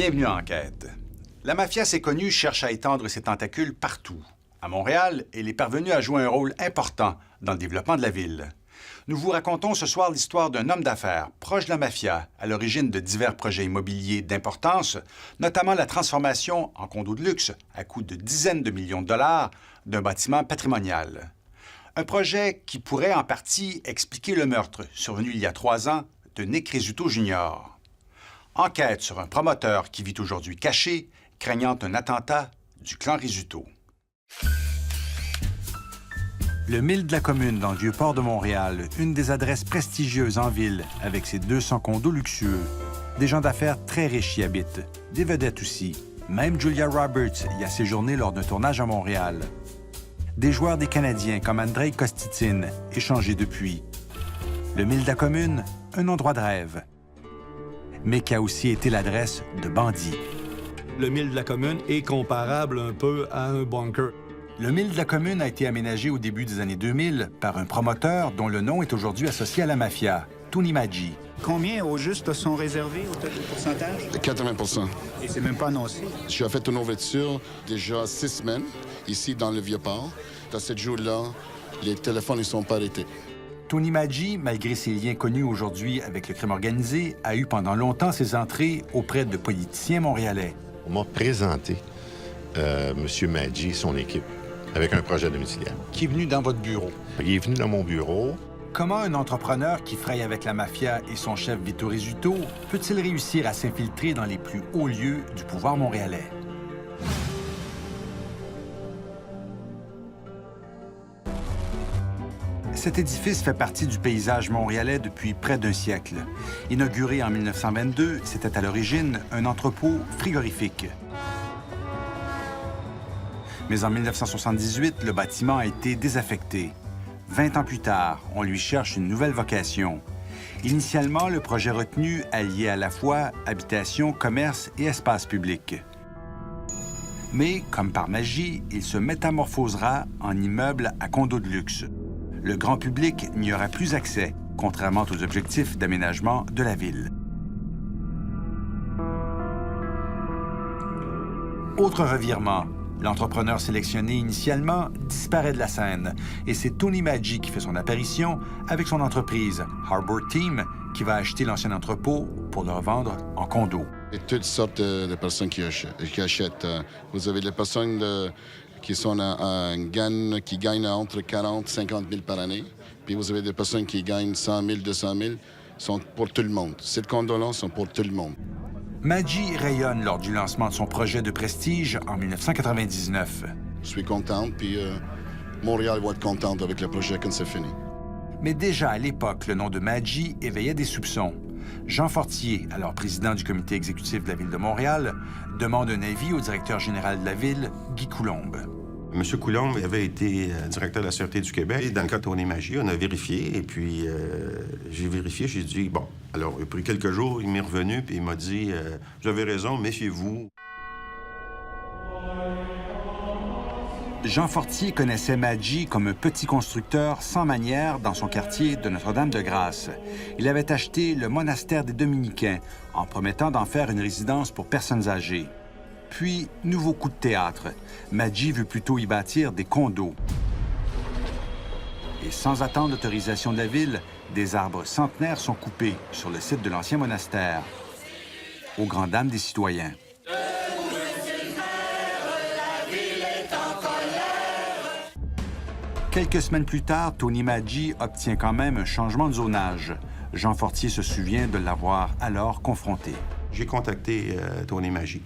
Bienvenue à Enquête. La mafia, c'est connu, cherche à étendre ses tentacules partout. À Montréal, elle est parvenue à jouer un rôle important dans le développement de la ville. Nous vous racontons ce soir l'histoire d'un homme d'affaires proche de la mafia, à l'origine de divers projets immobiliers d'importance, notamment la transformation en condo de luxe, à coût de dizaines de millions de dollars, d'un bâtiment patrimonial. Un projet qui pourrait en partie expliquer le meurtre survenu il y a 3 ans de Nick Rizzuto Jr. Enquête sur un promoteur qui vit aujourd'hui caché, craignant un attentat du clan Rizzuto. Le 1000 de la Commune, dans le Vieux-Port de Montréal, une des adresses prestigieuses en ville, avec ses 200 condos luxueux. Des gens d'affaires très riches y habitent, des vedettes aussi. Même Julia Roberts y a séjourné lors d'un tournage à Montréal. Des joueurs des Canadiens comme Andrei Kostitine, échangés depuis. Le 1000 de la Commune, un endroit de rêve, mais qui a aussi été l'adresse de bandits. Le 1000 de la Commune est comparable un peu à un bunker. Le 1000 de la Commune a été aménagé au début des années 2000 par un promoteur dont le nom est aujourd'hui associé à la mafia, Tony Maggi. Combien au juste sont réservés au pourcentage? 80 %. Et c'est même pas annoncé. J'ai fait une ouverture déjà 6 semaines, ici dans le Vieux-Port. Dans ce jour-là, les téléphones ne sont pas arrêtés. Tony Maggi, malgré ses liens connus aujourd'hui avec le crime organisé, a eu pendant longtemps ses entrées auprès de politiciens montréalais. On m'a présenté M. Maggi et son équipe avec un projet domiciliaire. Qui est venu dans votre bureau. Il est venu dans mon bureau. Comment un entrepreneur qui fraye avec la mafia et son chef Vito Rizzuto peut-il réussir à s'infiltrer dans les plus hauts lieux du pouvoir montréalais? Cet édifice fait partie du paysage montréalais depuis près d'un siècle. Inauguré en 1922, c'était à l'origine un entrepôt frigorifique. Mais en 1978, le bâtiment a été désaffecté. 20 ans plus tard, on lui cherche une nouvelle vocation. Initialement, le projet retenu alliait à la fois habitation, commerce et espace public. Mais, comme par magie, il se métamorphosera en immeuble à condo de luxe. Le grand public n'y aura plus accès, contrairement aux objectifs d'aménagement de la ville. Autre revirement, l'entrepreneur sélectionné initialement disparaît de la scène et c'est Tony Maggi qui fait son apparition avec son entreprise, Harbor Team, qui va acheter l'ancien entrepôt pour le revendre en condo. Il y a toutes sortes de personnes qui achètent. Vous avez des personnes qui sont qui gagnent entre 40 et 50 000 par année. Puis vous avez des personnes qui gagnent 100 000, 200 000. Sont pour tout le monde. Ces condos-là sont pour tout le monde. Maggi rayonne lors du lancement de son projet de prestige en 1999. Je suis contente, puis Montréal va être contente avec le projet quand c'est fini. Mais déjà à l'époque, le nom de Maggi éveillait des soupçons. Jean Fortier, alors président du comité exécutif de la Ville de Montréal, demande un avis au directeur général de la Ville, Guy Coulombe. M. Coulombe avait été directeur de la Sûreté du Québec. Et dans le cas de Tony Maggi, on a vérifié. Et puis, j'ai vérifié, j'ai dit, bon. Alors, il a pris quelques jours, il m'est revenu, puis il m'a dit, vous avez raison, méfiez-vous. Jean Fortier connaissait Maggi comme un petit constructeur sans manière dans son quartier de Notre-Dame-de-Grâce. Il avait acheté le monastère des Dominicains en promettant d'en faire une résidence pour personnes âgées. Puis, nouveau coup de théâtre. Maggi veut plutôt y bâtir des condos. Et sans attendre l'autorisation de la ville, des arbres centenaires sont coupés sur le site de l'ancien monastère, aux grandes dames des citoyens. Quelques semaines plus tard, Tony Maggi obtient quand même un changement de zonage. Jean Fortier se souvient de l'avoir alors confronté. J'ai contacté Tony Maggi.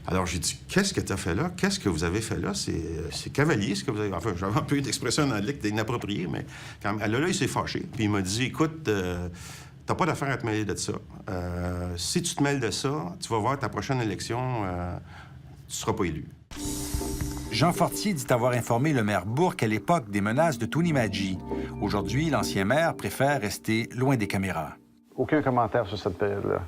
Alors, j'ai dit, qu'est-ce que tu as fait là? Qu'est-ce que vous avez fait là? C'est cavalier, ce que vous avez... Enfin, j'avais un peu une expression en anglais qui était inappropriée, mais quand même, là, il s'est fâché. Puis il m'a dit, écoute, t'as pas d'affaire à te mêler de ça. Si tu te mêles de ça, tu vas voir ta prochaine élection, tu seras pas élu. Jean Fortier dit avoir informé le maire Bourque à l'époque des menaces de Tony Maggi. Aujourd'hui, l'ancien maire préfère rester loin des caméras. Aucun commentaire sur cette période-là.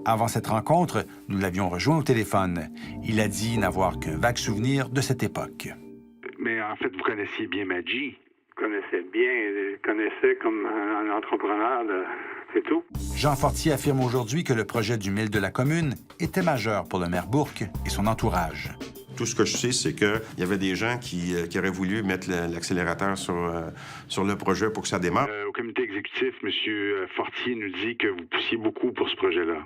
Avant cette rencontre, nous l'avions rejoint au téléphone. Il a dit n'avoir qu'un vague souvenir de cette époque. Mais en fait, vous connaissiez bien Maggi. Connaissais bien, connaissais comme un entrepreneur C'est tout. Jean Fortier affirme aujourd'hui que le projet du mille de la commune était majeur pour le maire Bourque et son entourage. Tout ce que je sais, c'est qu'il y avait des gens qui auraient voulu mettre l'accélérateur sur le projet pour que ça démarre. Au comité exécutif, M. Fortier nous dit que vous poussiez beaucoup pour ce projet-là.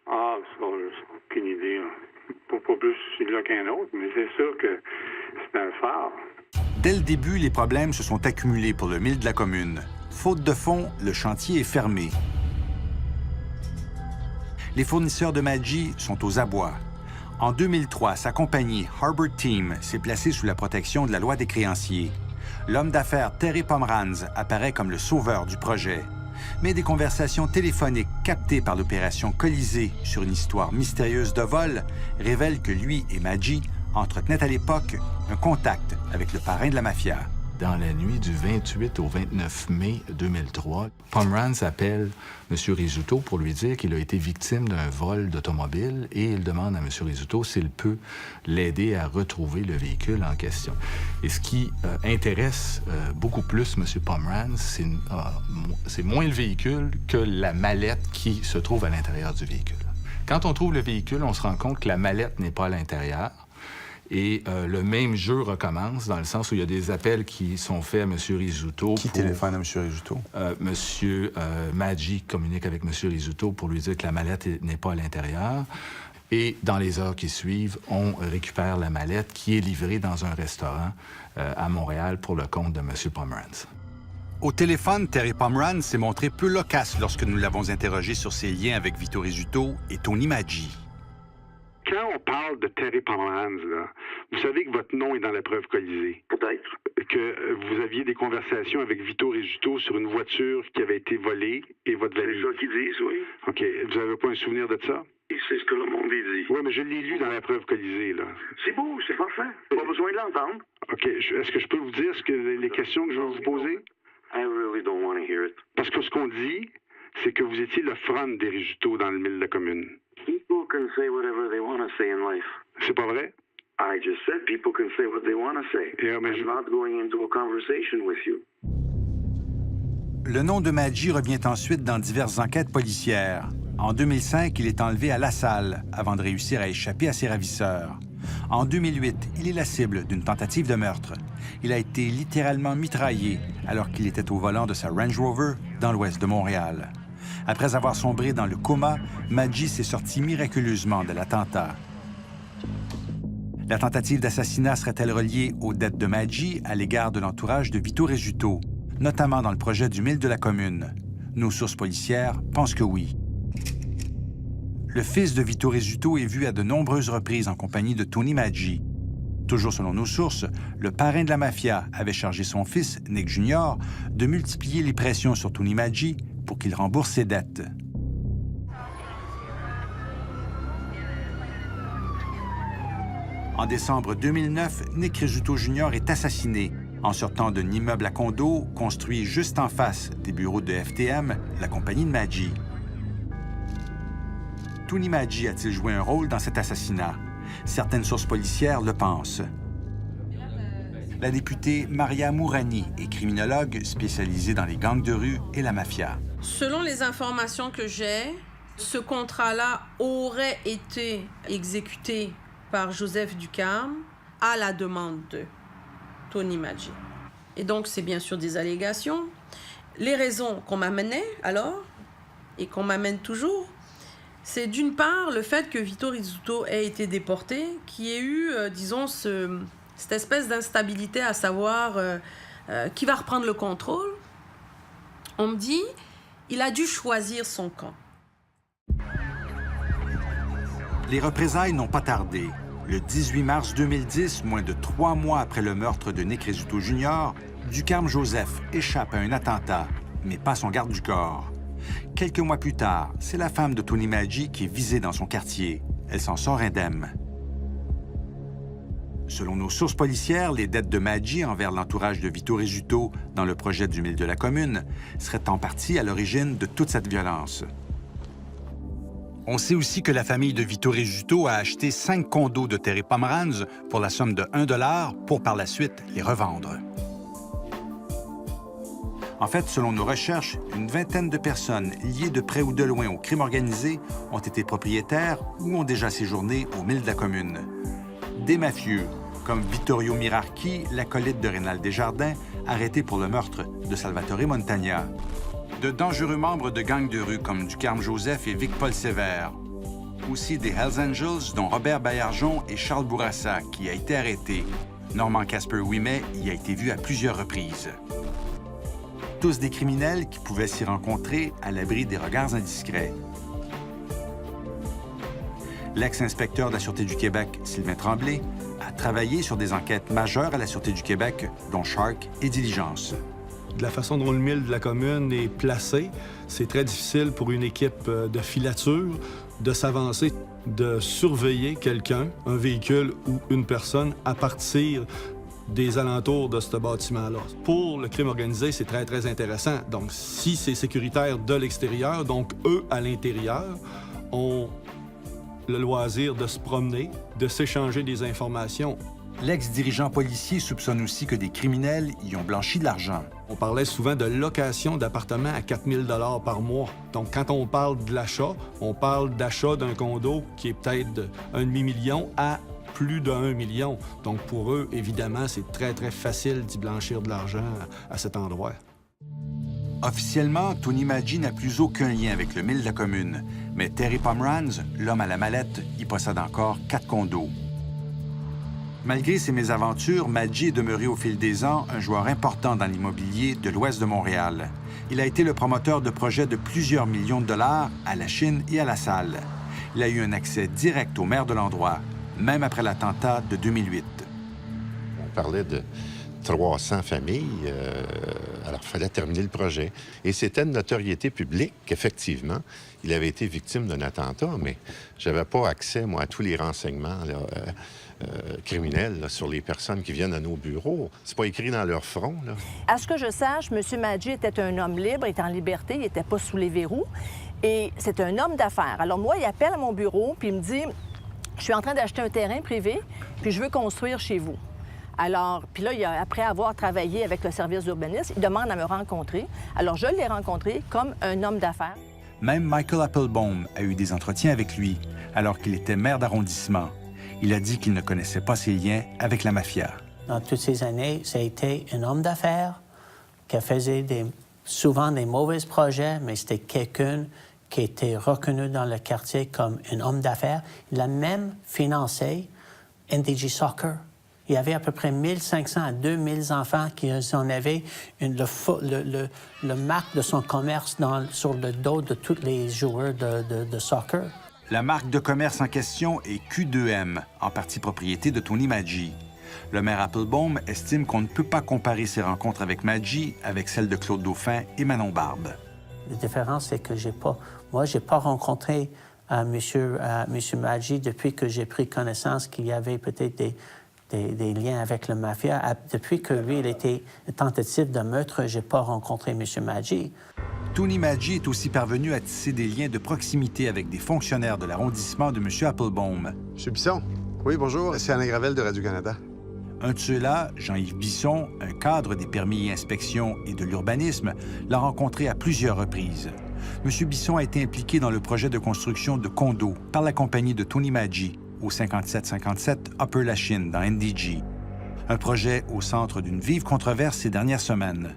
Ah, c'est aucune idée. Pas plus celui-là qu'un autre, mais c'est sûr que c'est un phare. Dès le début, les problèmes se sont accumulés pour le mille de la commune. Faute de fonds, le chantier est fermé. Les fournisseurs de Maggi sont aux abois. En 2003, sa compagnie, Harbor Team, s'est placée sous la protection de la loi des créanciers. L'homme d'affaires Terry Pomeranz apparaît comme le sauveur du projet. Mais des conversations téléphoniques captées par l'opération Colisée sur une histoire mystérieuse de vol révèlent que lui et Maggi entretenaient à l'époque un contact avec le parrain de la mafia. Dans la nuit du 28 au 29 mai 2003, Pomeranz appelle M. Rizzuto pour lui dire qu'il a été victime d'un vol d'automobile et il demande à M. Rizzuto s'il peut l'aider à retrouver le véhicule en question. Et ce qui intéresse beaucoup plus M. Pomeranz, c'est moins le véhicule que la mallette qui se trouve à l'intérieur du véhicule. Quand on trouve le véhicule, on se rend compte que la mallette n'est pas à l'intérieur. Et le même jeu recommence dans le sens où il y a des appels qui sont faits à M. Rizzuto. Qui téléphone à M. Rizzuto? M. Maggi communique avec M. Rizzuto pour lui dire que la mallette n'est pas à l'intérieur. Et dans les heures qui suivent, on récupère la mallette qui est livrée dans un restaurant à Montréal pour le compte de M. Pomeranz. Au téléphone, Terry Pomeranz s'est montré peu loquace lorsque nous l'avons interrogé sur ses liens avec Vito Rizzuto et Tony Maggi. Quand on parle de Terry Pomeranz, là, vous savez que votre nom est dans la preuve Colisée. Peut-être. Que vous aviez des conversations avec Vito Rizzuto sur une voiture qui avait été volée et votre valise. C'est ça qu'ils disent, oui. OK. Vous n'avez pas un souvenir de ça? C'est ce que le monde dit. Oui, mais je l'ai lu dans la preuve Colisée, là. C'est beau, c'est parfait. Pas besoin de l'entendre. OK. Est-ce que je peux vous dire les questions que je vais vous poser? I really don't want to hear it. Parce que ce qu'on dit, c'est que vous étiez le front des Rizzuto dans le mille de la commune. People can say whatever they want to say in life. C'est pas vrai? I just said people can say what they want to say. Yeah, mais I'm not going into a conversation with you. Le nom de Maggi revient ensuite dans diverses enquêtes policières. En 2005, il est enlevé à La Salle avant de réussir à échapper à ses ravisseurs. En 2008, il est la cible d'une tentative de meurtre. Il a été littéralement mitraillé alors qu'il était au volant de sa Range Rover dans l'ouest de Montréal. Après avoir sombré dans le coma, Maggi s'est sorti miraculeusement de l'attentat. La tentative d'assassinat serait-elle reliée aux dettes de Maggi à l'égard de l'entourage de Vito Rizzuto, notamment dans le projet du mille de la commune? Nos sources policières pensent que oui. Le fils de Vito Rizzuto est vu à de nombreuses reprises en compagnie de Tony Maggi. Toujours selon nos sources, le parrain de la mafia avait chargé son fils, Nick Jr., de multiplier les pressions sur Tony Maggi pour qu'il rembourse ses dettes. En décembre 2009, Nick Rizzuto Jr. est assassiné en sortant d'un immeuble à condo construit juste en face des bureaux de FTM, la compagnie de Maggi. Tony Maggi a-t-il joué un rôle dans cet assassinat? Certaines sources policières le pensent. La députée Maria Mourani est criminologue spécialisée dans les gangs de rue et la mafia. Selon les informations que j'ai, ce contrat-là aurait été exécuté par Joseph Ducarme à la demande de Tony Maggi. Et donc, c'est bien sûr des allégations. Les raisons qu'on m'amenait alors, et qu'on m'amène toujours, c'est d'une part le fait que Vito Rizzuto ait été déporté, qu'il y ait eu, disons, cette espèce d'instabilité à savoir qui va reprendre le contrôle. On me dit, il a dû choisir son camp. Les représailles n'ont pas tardé. Le 18 mars 2010, moins de 3 mois après le meurtre de Nick Rizzuto Jr., Ducarme Joseph échappe à un attentat, mais pas son garde du corps. Quelques mois plus tard, c'est la femme de Tony Maggi qui est visée dans son quartier. Elle s'en sort indemne. Selon nos sources policières, les dettes de Maggi envers l'entourage de Vito Rizzuto dans le projet du mille de la commune seraient en partie à l'origine de toute cette violence. On sait aussi que la famille de Vito Rizzuto a acheté 5 condos de Terry Pomeranz pour la somme de $1 pour par la suite les revendre. En fait, selon nos recherches, une vingtaine de personnes liées de près ou de loin au crime organisé ont été propriétaires ou ont déjà séjourné au Mille de la Commune. Des mafieux, comme Vittorio Mirarchi, l'acolyte de Rénal Desjardins, arrêté pour le meurtre de Salvatore Montagna. De dangereux membres de gangs de rue comme Ducarme Joseph et Vic-Paul Sévère. Aussi des Hells Angels, dont Robert Baillargeon et Charles Bourassa, qui a été arrêté. Norman Casper Ouimet y a été vu à plusieurs reprises. Tous des criminels qui pouvaient s'y rencontrer à l'abri des regards indiscrets. L'ex-inspecteur de la Sûreté du Québec, Sylvain Tremblay, a travaillé sur des enquêtes majeures à la Sûreté du Québec, dont Shark et Diligence. De la façon dont le Mille de la Commune est placé, c'est très difficile pour une équipe de filature de s'avancer, de surveiller quelqu'un, un véhicule ou une personne à partir des alentours de ce bâtiment-là. Pour le crime organisé, c'est très, très intéressant. Donc, si c'est sécuritaire de l'extérieur, donc eux, à l'intérieur, ont le loisir de se promener, de s'échanger des informations. L'ex-dirigeant policier soupçonne aussi que des criminels y ont blanchi de l'argent. On parlait souvent de location d'appartements à 4 000 $ par mois. Donc, quand on parle de l'achat, on parle d'achat d'un condo qui est peut-être de 1,5 million à plus de 1 million. Donc, pour eux, évidemment, c'est très, très facile d'y blanchir de l'argent à cet endroit. Officiellement, Tony Maggi n'a plus aucun lien avec le Mille de la Commune, mais Terry Pomeranz, l'homme à la mallette, y possède encore 4 condos. Malgré ses mésaventures, Maggi est demeuré au fil des ans un joueur important dans l'immobilier de l'ouest de Montréal. Il a été le promoteur de projets de plusieurs millions de dollars à la Chine et à La Salle. Il a eu un accès direct au maire de l'endroit, même après l'attentat de 2008. On parlait de 300 familles, alors il fallait terminer le projet. Et c'était de notoriété publique qu'effectivement, il avait été victime d'un attentat, mais je n'avais pas accès, moi, à tous les renseignements criminels là, sur les personnes qui viennent à nos bureaux. C'est pas écrit dans leur front, là. À ce que je sache, M. Maggi était un homme libre, il était en liberté, il n'était pas sous les verrous, et c'est un homme d'affaires. Alors moi, il appelle à mon bureau, puis il me dit « Je suis en train d'acheter un terrain privé, puis je veux construire chez vous. » Alors, puis là, après avoir travaillé avec le service d'urbanisme, il demande à me rencontrer. Alors, je l'ai rencontré comme un homme d'affaires. Même Michael Applebaum a eu des entretiens avec lui, alors qu'il était maire d'arrondissement. Il a dit qu'il ne connaissait pas ses liens avec la mafia. Dans toutes ces années, ça a été un homme d'affaires qui faisait souvent des mauvais projets, mais c'était quelqu'un qui était reconnu dans le quartier comme un homme d'affaires. Il a même financé NDG Soccer. Il y avait à peu près 1500 à 2000 enfants qui en avaient le marque de son commerce sur le dos de tous les joueurs de soccer. La marque de commerce en question est Q2M, en partie propriété de Tony Maggi. Le maire Applebaum estime qu'on ne peut pas comparer ses rencontres avec Maggi avec celles de Claude Dauphin et Manon Barbe. La différence, c'est que j'ai pas rencontré M. Maggi depuis que j'ai pris connaissance qu'il y avait peut-être des liens avec la mafia. Depuis que lui, il était tentative de meurtre, j'ai pas rencontré M. Maggi. Tony Maggi est aussi parvenu à tisser des liens de proximité avec des fonctionnaires de l'arrondissement de M. Applebaum. M. Bisson. Oui, bonjour. C'est Alain Gravel de Radio-Canada. Un de ceux-là, Jean-Yves Bisson, un cadre des permis et inspections et de l'urbanisme, l'a rencontré à plusieurs reprises. M. Bisson a été impliqué dans le projet de construction de condos par la compagnie de Tony Maggi au 5757 Upper Lachine, dans NDG. Un projet au centre d'une vive controverse ces dernières semaines.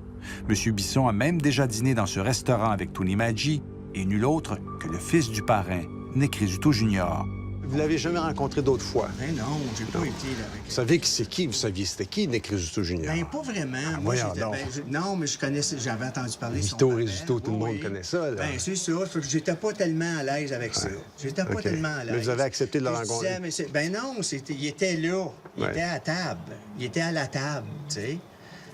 M. Bisson a même déjà dîné dans ce restaurant avec Tony Maggi et nul autre que le fils du parrain, Nick Rizzuto Jr. Vous l'avez jamais rencontré d'autres fois? Ben non, j'ai pas été là avec... Vous savez qui c'est qui? Vous saviez c'était qui, Nick Rizzuto Jr.? Ben pas vraiment. Ah, Moi, voyons donc. non, mais je connaissais, j'avais entendu parler de son Vito papa. Rizzuto, tout le monde connaît ça, là. Ben c'est ça, j'étais pas tellement à l'aise avec ça. J'étais pas tellement à l'aise. Mais vous avez accepté de le Je rencontrer? disais, ben non, il était là. Il Ouais. était à table. Il était à la table, tu sais.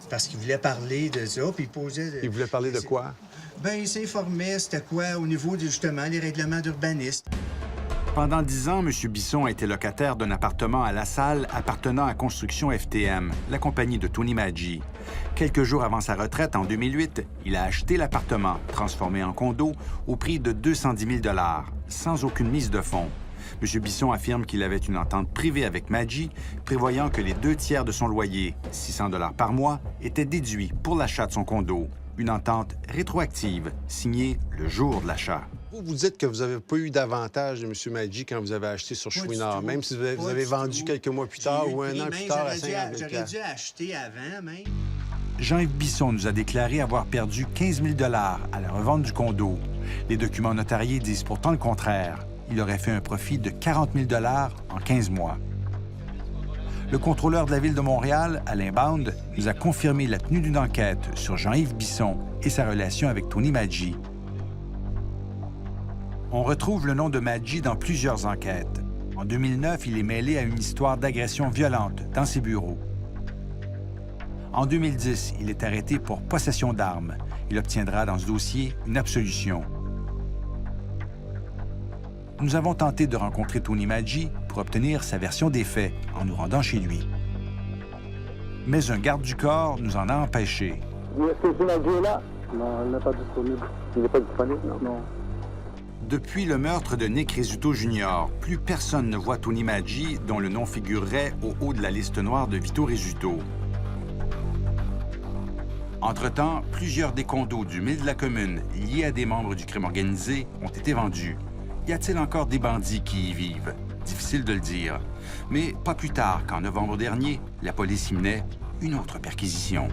Parce qu'il voulait parler de ça, puis il posait... Il voulait parler de quoi? Ben, il s'informait, c'était quoi, au niveau, justement, des règlements d'urbanisme. Pendant 10 ans, M. Bisson a été locataire d'un appartement à La Salle appartenant à Construction FTM, la compagnie de Tony Maggi. Quelques jours avant sa retraite, en 2008, il a acheté l'appartement, transformé en condo, au prix de 210 000 $, sans aucune mise de fonds. M. Bisson affirme qu'il avait une entente privée avec Maggi, prévoyant que les 2 tiers de son loyer, 600 $ par mois, étaient déduits pour l'achat de son condo. Une entente rétroactive signée le jour de l'achat. Vous dites que vous n'avez pas eu d'avantage de M. Maggi quand vous avez acheté sur Chouinard, même si vous avez vendu quelques mois plus tard ou un an plus tard à 50 000 J'aurais dû acheter avant, même. Jean-Yves Bisson nous a déclaré avoir perdu 15 000 $ à la revente du condo. Les documents notariés disent pourtant le contraire. Il aurait fait un profit de 40 000 $ en 15 mois. Le contrôleur de la Ville de Montréal, Alain Bound, nous a confirmé la tenue d'une enquête sur Jean-Yves Bisson et sa relation avec Tony Maggi. On retrouve le nom de Maggi dans plusieurs enquêtes. En 2009, il est mêlé à une histoire d'agression violente dans ses bureaux. En 2010, il est arrêté pour possession d'armes. Il obtiendra dans ce dossier une absolution. Nous avons tenté de rencontrer Tony Maggi pour obtenir sa version des faits en nous rendant chez lui. Mais un garde du corps nous en a empêchés. Est-ce que Tony Maggi est là? Non, il n'est pas disponible. Il n'est pas disponible, non. Depuis le meurtre de Nick Rizzuto Jr., plus personne ne voit Tony Maggi, dont le nom figurerait au haut de la liste noire de Vito Rizzuto. Entre-temps, plusieurs des condos du mille de la commune liés à des membres du crime organisé ont été vendus. Y a-t-il encore des bandits qui y vivent? Difficile de le dire. Mais pas plus tard qu'en novembre dernier, la police y menait une autre perquisition.